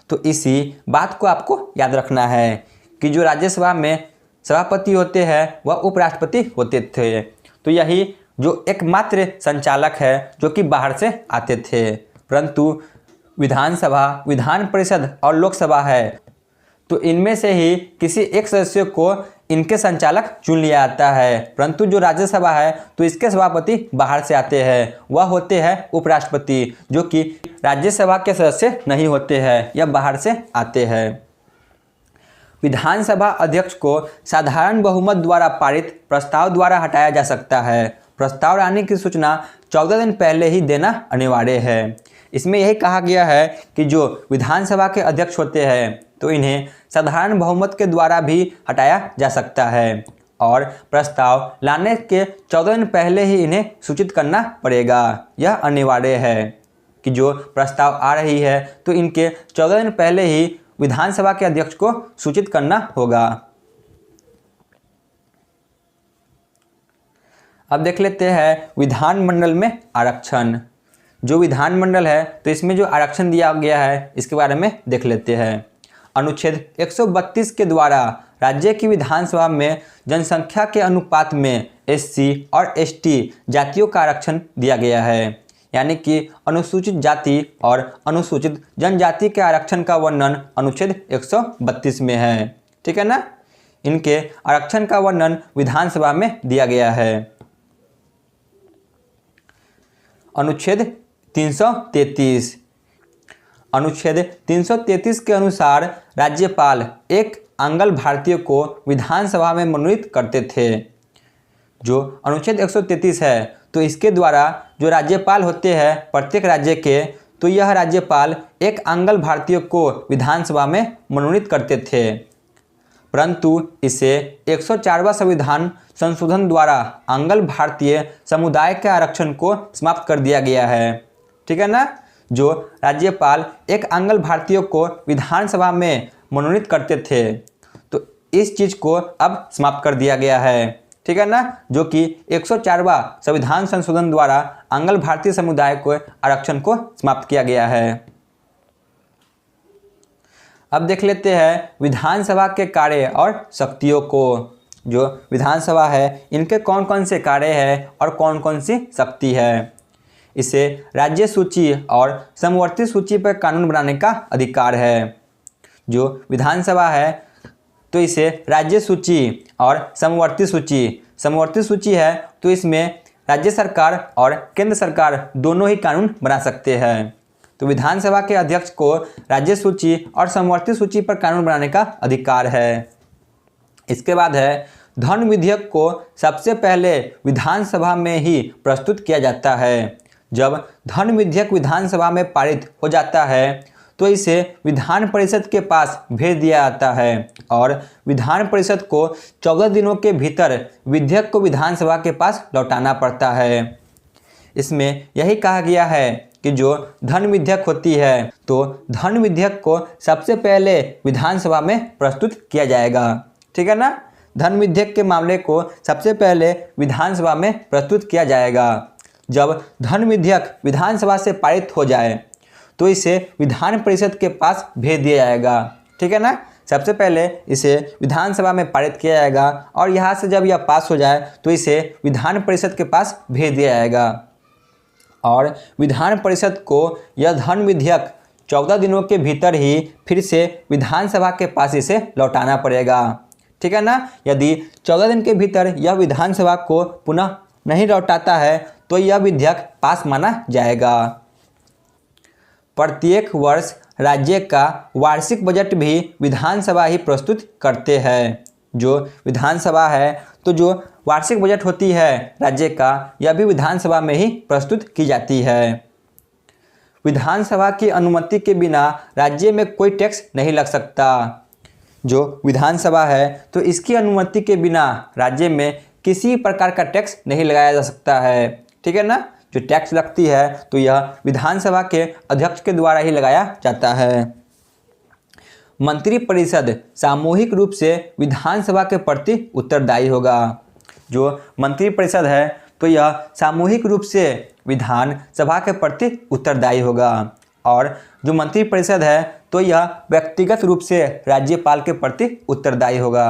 तो इसी बात को आपको याद रखना है कि जो राज्यसभा में सभापति होते हैं वह उपराष्ट्रपति होते थे। तो यही जो एकमात्र संचालक है जो कि बाहर से आते थे, परंतु विधानसभा, विधान परिषद और लोकसभा है तो इनमें से ही किसी एक सदस्य को इनके संचालक चुन लिया जाता है, परंतु जो राज्यसभा है तो इसके सभापति बाहर से आते हैं, वह होते हैं उपराष्ट्रपति, जो कि राज्यसभा के सदस्य नहीं होते हैं, यह बाहर से आते हैं। विधानसभा अध्यक्ष को साधारण बहुमत द्वारा पारित प्रस्ताव द्वारा हटाया जा सकता है। प्रस्ताव लाने की सूचना 14 दिन पहले ही देना अनिवार्य है। इसमें यही कहा गया है कि जो विधानसभा के अध्यक्ष होते हैं तो इन्हें साधारण बहुमत के द्वारा भी हटाया जा सकता है और प्रस्ताव लाने के 14 दिन पहले ही इन्हें सूचित करना पड़ेगा। यह अनिवार्य है कि जो प्रस्ताव आ रही है तो इनके 14 दिन पहले ही विधानसभा के अध्यक्ष को सूचित करना होगा। अब देख लेते हैं विधानमंडल में आरक्षण। जो विधानमंडल है तो इसमें जो आरक्षण दिया गया है इसके बारे में देख लेते हैं। अनुच्छेद 132 के द्वारा राज्य की विधानसभा में जनसंख्या के अनुपात में SC और ST जातियों का आरक्षण दिया गया है, यानी कि अनुसूचित जाति और अनुसूचित जनजाति के आरक्षण का वर्णन अनुच्छेद 132 में है। ठीक है ना। इनके आरक्षण का वर्णन विधानसभा में दिया गया है। अनुच्छेद 333। अनुच्छेद 333 के अनुसार राज्यपाल एक आंग्ल भारतीय को विधानसभा में मनोनीत करते थे। जो अनुच्छेद 133 है तो इसके द्वारा जो राज्यपाल होते हैं प्रत्येक राज्य के, तो यह राज्यपाल एक आंग्ल भारतीय को विधानसभा में मनोनीत करते थे, परंतु इसे 104वां संविधान संशोधन द्वारा आंग्ल भारतीय समुदाय के आरक्षण को समाप्त कर दिया गया है। ठीक है ना। जो राज्यपाल एक आंग्ल भारतीय को विधानसभा में मनोनीत करते थे तो इस चीज़ को अब समाप्त कर दिया गया है। ठीक है ना। जो कि 104वां संविधान संशोधन द्वारा आंग्ल भारतीय समुदाय को आरक्षण को समाप्त किया गया है। अब देख लेते हैं विधानसभा के कार्य और शक्तियों को। जो विधानसभा है इनके कौन कौन से कार्य हैं और कौन कौन सी शक्ति है। इसे राज्य सूची और समवर्ती सूची पर कानून बनाने का अधिकार है। जो विधानसभा है तो इसे राज्य सूची और समवर्ती सूची है तो इसमें राज्य सरकार और केंद्र सरकार दोनों ही कानून बना सकते हैं। तो विधानसभा के अध्यक्ष को राज्य सूची और समवर्ती सूची पर कानून बनाने का अधिकार है। इसके बाद है धन विधेयक को सबसे पहले विधानसभा में ही प्रस्तुत किया जाता है। जब धन विधेयक विधानसभा में पारित हो जाता है तो इसे विधान परिषद के पास भेज दिया जाता है और विधान परिषद को 14 दिनों के भीतर विधेयक को विधानसभा के पास लौटाना पड़ता है। इसमें यही कहा गया है कि जो धन विधेयक होती है तो धन विधेयक को सबसे पहले विधानसभा में प्रस्तुत किया जाएगा। ठीक है ना। धन विधेयक के मामले को सबसे पहले विधानसभा में प्रस्तुत किया जाएगा। जब धन विधेयक विधानसभा से पारित हो जाए तो इसे विधान परिषद के पास भेज दिया जाएगा। ठीक है ना। सबसे पहले इसे विधानसभा में पारित किया जाएगा और यहाँ से जब यह पास हो जाए तो इसे विधान परिषद के पास भेज दिया जाएगा और विधान परिषद को यह धन विधेयक 14 दिनों के भीतर ही फिर से विधानसभा के पास इसे लौटाना पड़ेगा। ठीक है ना। यदि 14 दिन के भीतर यह विधानसभा को पुनः नहीं लौटाता है तो यह विधेयक पास माना जाएगा। प्रत्येक वर्ष राज्य का वार्षिक बजट भी विधानसभा ही प्रस्तुत करते हैं। जो विधानसभा है तो जो वार्षिक बजट होती है राज्य का, यह भी विधानसभा में ही प्रस्तुत की जाती है। विधानसभा की अनुमति के बिना राज्य में कोई टैक्स नहीं लग सकता। जो विधानसभा है तो इसकी अनुमति के बिना राज्य में किसी प्रकार का टैक्स नहीं लगाया जा सकता है। ठीक है ना। जो टैक्स लगती है तो यह विधानसभा के अध्यक्ष के द्वारा ही लगाया जाता है। मंत्रिपरिषद सामूहिक रूप से विधानसभा के प्रति उत्तरदायी होगा। जो मंत्रिपरिषद है तो यह सामूहिक रूप से विधानसभा के प्रति उत्तरदायी होगा और जो मंत्रिपरिषद है तो यह व्यक्तिगत रूप से राज्यपाल के प्रति उत्तरदायी होगा।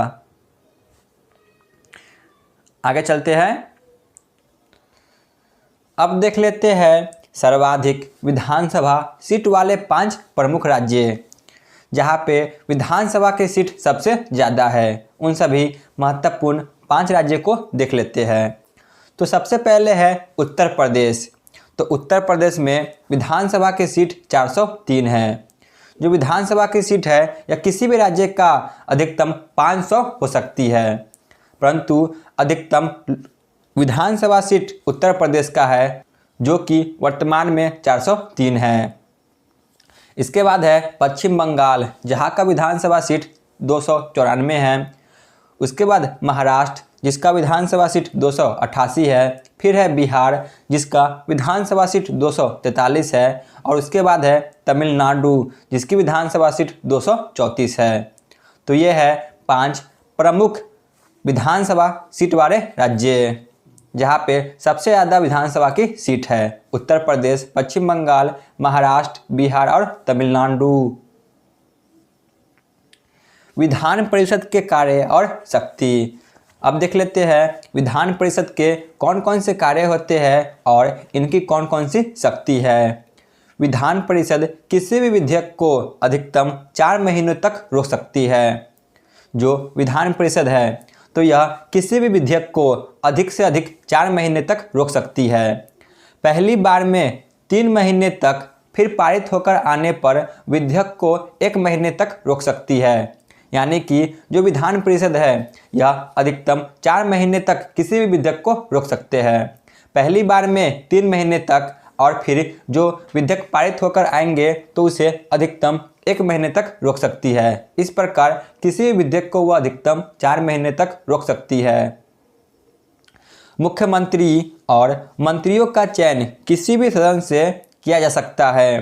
आगे चलते हैं। अब देख लेते हैं सर्वाधिक विधानसभा सीट वाले 5 प्रमुख राज्य। जहाँ पे विधानसभा की सीट सबसे ज़्यादा है, उन सभी महत्वपूर्ण 5 राज्यों को देख लेते हैं। तो सबसे पहले है उत्तर प्रदेश। तो उत्तर प्रदेश में विधानसभा की सीट 403 है। जो विधानसभा की सीट है या किसी भी राज्य का अधिकतम 500 हो सकती है, परंतु अधिकतम विधानसभा सीट उत्तर प्रदेश का है जो कि वर्तमान में 403 है। इसके बाद है पश्चिम बंगाल, जहाँ का विधानसभा सीट 294 है। उसके बाद महाराष्ट्र, जिसका विधानसभा सीट 288 है। फिर है बिहार, जिसका विधानसभा सीट 243 है। और उसके बाद है तमिलनाडु, जिसकी विधानसभा सीट 234 है। तो ये है 5 प्रमुख विधानसभा सीट वाले राज्य, जहाँ पे सबसे ज़्यादा विधानसभा की सीट है। उत्तर प्रदेश, पश्चिम बंगाल, महाराष्ट्र, बिहार और तमिलनाडु। विधान परिषद के कार्य और शक्ति। अब देख लेते हैं विधान परिषद के कौन कौन से कार्य होते हैं और इनकी कौन कौन सी शक्ति है। विधान परिषद किसी भी विधेयक को अधिकतम 4 महीनों तक रोक सकती है। जो विधान परिषद है तो यह किसी भी विधेयक को अधिक से अधिक 4 महीने तक रोक सकती है। पहली बार में 3 महीने तक, फिर पारित होकर आने पर विधेयक को 1 महीने तक रोक सकती है। यानी कि जो विधान परिषद है यह अधिकतम 4 महीने तक किसी भी विधेयक को रोक सकते हैं। पहली बार में 3 महीने तक, और फिर जो विधेयक पारित होकर आएंगे तो उसे अधिकतम 1 महीने तक रोक सकती है। इस प्रकार किसी भी विधेयक को वह अधिकतम 4 महीने तक रोक सकती है। मुख्यमंत्री और मंत्रियों का चयन किसी भी सदन से किया जा सकता है।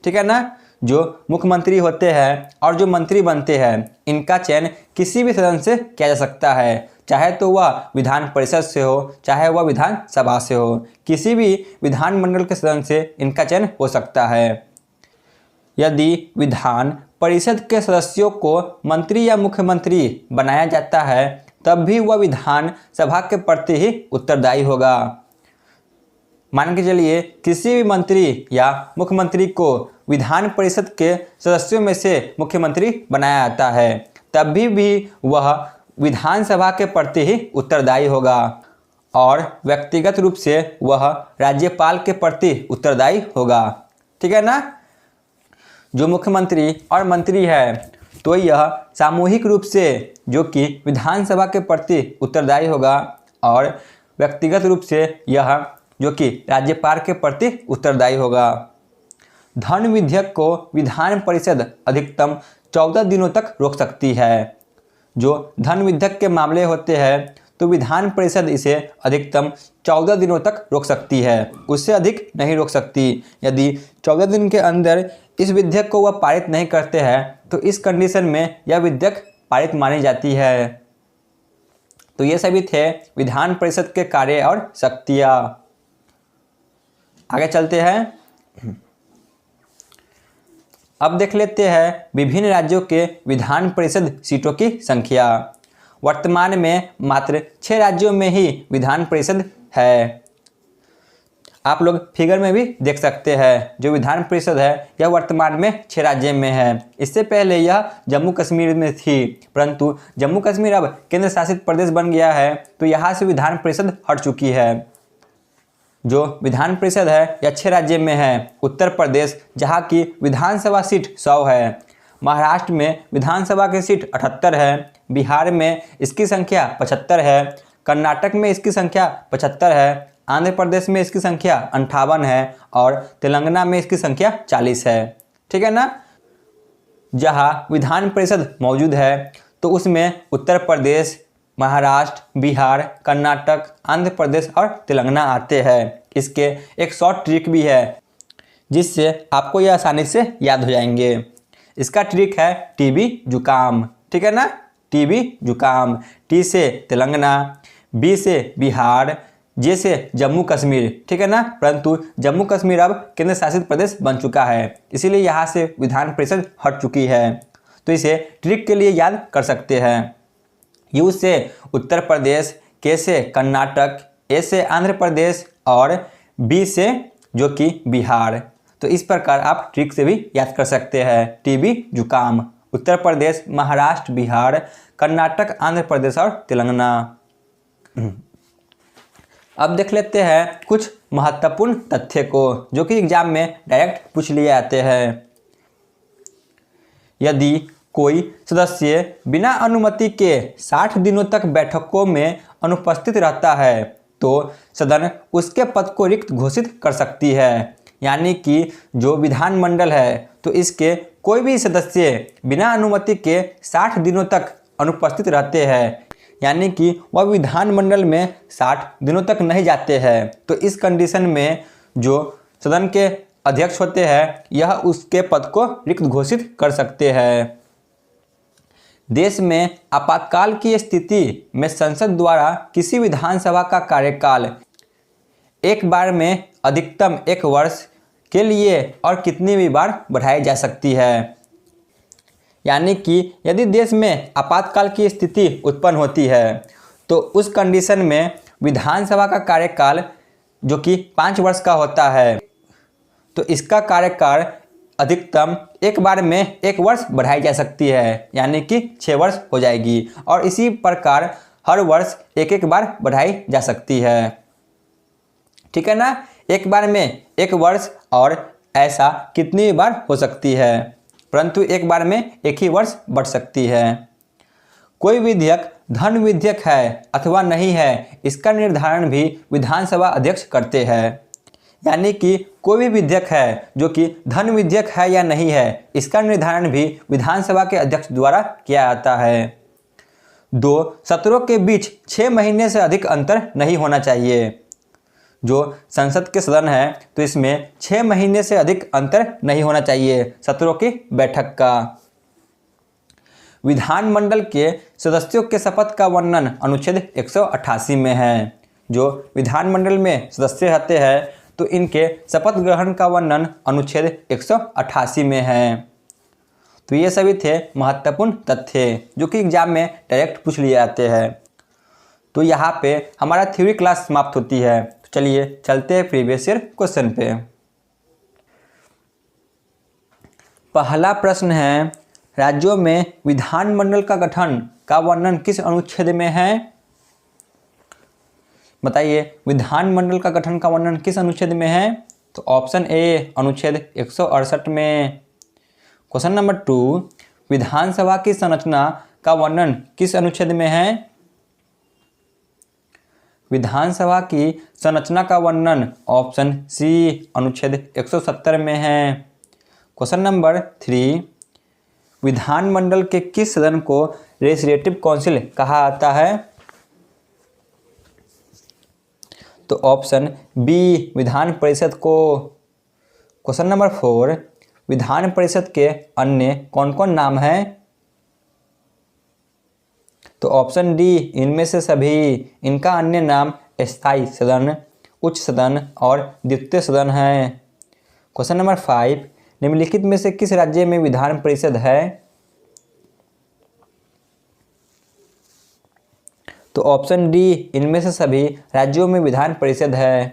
ठीक है ना। जो मुख्यमंत्री होते हैं और जो मंत्री बनते हैं, इनका चयन किसी भी सदन से किया जा सकता है, चाहे तो वह विधान परिषद से हो, चाहे वह विधानसभा से हो। किसी भी विधानमंडल के सदन से इनका चयन हो सकता है। यदि विधान परिषद के सदस्यों को मंत्री या मुख्यमंत्री बनाया जाता है, तब भी वह विधान सभा के प्रति ही उत्तरदायी होगा। मान के चलिए किसी भी मंत्री या मुख्यमंत्री को विधान परिषद के सदस्यों में से मुख्यमंत्री बनाया जाता है, तब भी वह विधानसभा के प्रति ही उत्तरदायी होगा और व्यक्तिगत रूप से वह राज्यपाल के प्रति उत्तरदायी होगा। ठीक है ना। जो मुख्यमंत्री और मंत्री है तो यह सामूहिक रूप से जो कि विधानसभा के प्रति उत्तरदायी होगा और व्यक्तिगत रूप से यह जो कि राज्यपाल के प्रति उत्तरदायी होगा। धन विधेयक को विधान परिषद अधिकतम 14 दिनों तक रोक सकती है। जो धन विधेयक के मामले होते हैं तो विधान परिषद इसे अधिकतम 14 दिनों तक रोक सकती है, उससे अधिक नहीं रोक सकती। यदि 14 दिन के अंदर इस विधेयक को वह पारित नहीं करते हैं तो इस कंडीशन में यह विधेयक पारित मानी जाती है। तो ये सभी थे विधान परिषद के कार्य और शक्तियाँ। आगे चलते हैं। अब देख लेते हैं विभिन्न राज्यों के विधान परिषद सीटों की संख्या। वर्तमान में मात्र 6 राज्यों में ही विधान परिषद है। आप लोग फिगर में भी देख सकते हैं। जो विधान परिषद है यह वर्तमान में 6 राज्यों में है। इससे पहले यह जम्मू कश्मीर में थी, परंतु जम्मू कश्मीर अब केंद्र शासित प्रदेश बन गया है तो यहाँ से विधान परिषद हट चुकी है। जो विधान परिषद है यह 6 राज्य में है। उत्तर प्रदेश, जहाँ की विधानसभा सीट 100 है। महाराष्ट्र में विधानसभा की सीट 78 है। बिहार में इसकी संख्या 75 है। कर्नाटक में इसकी संख्या 75 है। आंध्र प्रदेश में इसकी संख्या 58 है और तेलंगाना में इसकी संख्या 40 है। ठीक है ना। जहाँ विधान परिषद मौजूद है तो उसमें उत्तर प्रदेश, महाराष्ट्र, बिहार, कर्नाटक, आंध्र प्रदेश और तेलंगाना आते हैं। इसके एक शॉर्ट ट्रिक भी है जिससे आपको यह आसानी से याद हो जाएंगे। इसका ट्रिक है टीबी जुकाम। ठीक है ना। टीबी जुकाम। टी से तेलंगाना, बी से बिहार, जे से जम्मू कश्मीर। ठीक है ना। परंतु जम्मू कश्मीर अब केंद्र शासित प्रदेश बन चुका है, इसीलिए यहाँ से विधान परिषद हट चुकी है। तो इसे ट्रिक के लिए याद कर सकते हैं। यू से उत्तर प्रदेश, के से कर्नाटक, ए से आंध्र प्रदेश और बी से जो कि बिहार। तो इस प्रकार आप ट्रिक से भी याद कर सकते हैं। टीबी जुकाम उत्तर प्रदेश, महाराष्ट्र, बिहार, कर्नाटक, आंध्र प्रदेश और तेलंगाना। अब देख लेते हैं कुछ महत्वपूर्ण तथ्य को जो कि एग्जाम में डायरेक्ट पूछ लिए जाते हैं। यदि कोई सदस्य बिना अनुमति के 60 दिनों तक बैठकों में अनुपस्थित रहता है तो सदन उसके पद को रिक्त घोषित कर सकती है। यानी कि जो विधानमंडल है तो इसके कोई भी सदस्य बिना अनुमति के 60 दिनों तक अनुपस्थित रहते हैं, यानी कि वह विधानमंडल में 60 दिनों तक नहीं जाते हैं, तो इस कंडीशन में जो सदन के अध्यक्ष होते हैं यह उसके पद को रिक्त घोषित कर सकते हैं। देश में आपातकाल की स्थिति में संसद द्वारा किसी विधानसभा का कार्यकाल एक बार में अधिकतम 1 वर्ष के लिए और कितनी भी बार बढ़ाई जा सकती है। यानी कि यदि देश में आपातकाल की स्थिति उत्पन्न होती है तो उस कंडीशन में विधानसभा का कार्यकाल जो कि 5 वर्ष का होता है तो इसका कार्यकाल अधिकतम एक बार में 1 वर्ष बढ़ाई जा सकती है, यानी कि 6 वर्ष हो जाएगी। और इसी प्रकार हर वर्ष एक बार बढ़ाई जा सकती है। ठीक है ना, एक बार में 1 वर्ष और ऐसा कितनी बार हो सकती है, परंतु एक बार में 1 ही वर्ष बढ़ सकती है। कोई विधेयक धन विधेयक है अथवा नहीं है इसका निर्धारण भी विधानसभा अध्यक्ष करते हैं। यानी कि कोई भी विधेयक है जो कि धन विधेयक है या नहीं है इसका निर्धारण भी विधानसभा के अध्यक्ष द्वारा किया जाता है। 2 सत्रों के बीच 6 महीने से अधिक अंतर नहीं होना चाहिए। जो संसद के सदन है तो इसमें 6 महीने से अधिक अंतर नहीं होना चाहिए सत्रों की बैठक का। विधानमंडल के सदस्यों के शपथ का वर्णन अनुच्छेद 188 में है। जो विधानमंडल में सदस्य रहते हैं तो इनके शपथ ग्रहण का वर्णन अनुच्छेद 188 में है। तो ये सभी थे महत्वपूर्ण तथ्य जो कि एग्जाम में डायरेक्ट पूछ लिए जाते हैं। तो यहाँ पे हमारा थ्योरी क्लास समाप्त होती है। तो चलिए चलते हैं प्रीवियस ईयर क्वेश्चन पे। पहला प्रश्न है, राज्यों में विधानमंडल का गठन का वर्णन किस अनुच्छेद में है? बताइए, विधानमंडल का गठन का वर्णन किस अनुच्छेद में है? तो ऑप्शन ए अनुच्छेद 168 में। क्वेश्चन नंबर 2, विधानसभा की संरचना का वर्णन किस अनुच्छेद में है? विधानसभा की संरचना का वर्णन ऑप्शन सी अनुच्छेद 170 में है। क्वेश्चन नंबर 3, विधानमंडल के किस सदन को लेजिस्लेटिव काउंसिल कहा जाता है? तो ऑप्शन बी विधान परिषद को। क्वेश्चन नंबर 4, विधान परिषद के अन्य कौन कौन नाम हैं? तो ऑप्शन डी इनमें से सभी। इनका अन्य नाम स्थायी सदन, उच्च सदन और द्वितीय सदन है। क्वेश्चन नंबर 5, निम्नलिखित में से किस राज्य में विधान परिषद है? तो ऑप्शन डी इनमें से सभी राज्यों में विधान परिषद है।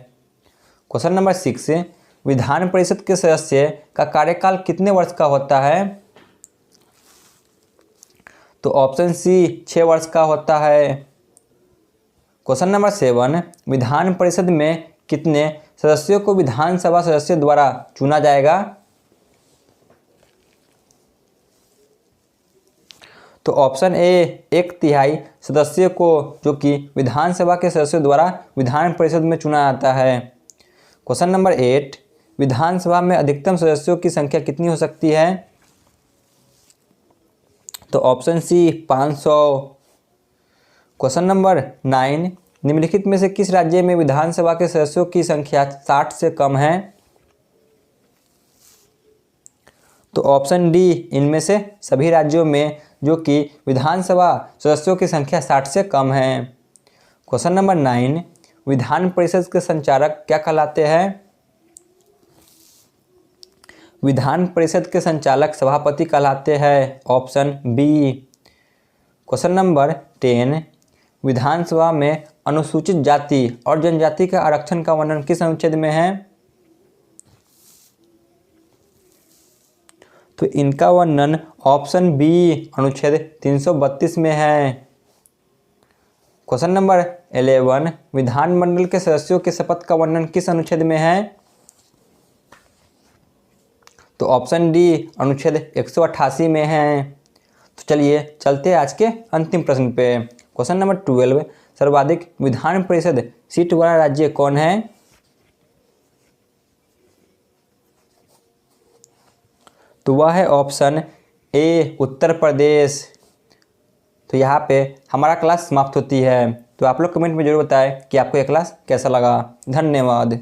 क्वेश्चन नंबर 6, विधान परिषद के सदस्य का कार्यकाल कितने वर्ष का होता है? तो ऑप्शन सी 6 वर्ष का होता है। क्वेश्चन नंबर 7, विधान परिषद में कितने सदस्यों को विधानसभा सदस्य द्वारा चुना जाएगा? तो ऑप्शन ए 1/3 सदस्य को जो कि विधानसभा के सदस्यों द्वारा विधान परिषद में चुना जाता है। क्वेश्चन नंबर 8, विधानसभा में अधिकतम सदस्यों की संख्या कितनी हो सकती है? तो ऑप्शन सी 500। क्वेश्चन नंबर 9, निम्नलिखित में से किस राज्य में विधानसभा के सदस्यों की संख्या 60 से कम है? तो ऑप्शन डी इनमें से सभी राज्यों में जो कि विधानसभा सदस्यों की संख्या 60 से कम है। क्वेश्चन नंबर 9, विधान परिषद के संचालक क्या कहलाते हैं? विधान परिषद के संचालक सभापति कहलाते हैं। Option B. क्वेश्चन नंबर 10, विधानसभा में अनुसूचित जाति और जनजाति का आरक्षण का वर्णन किस अनुच्छेद में है? तो इनका वर्णन ऑप्शन बी अनुच्छेद 332 में है। क्वेश्चन नंबर 11, विधानमंडल के सदस्यों के शपथ का वर्णन किस अनुच्छेद में है? तो ऑप्शन डी अनुच्छेद 188 में है। तो चलिए चलते हैं आज के अंतिम प्रश्न पे। क्वेश्चन नंबर 12, सर्वाधिक विधान परिषद सीट वाला राज्य कौन है? तो वह है ऑप्शन ए उत्तर प्रदेश। तो यहाँ पे हमारा क्लास समाप्त होती है। तो आप लोग कमेंट में जरूर बताएं कि आपको यह क्लास कैसा लगा। धन्यवाद।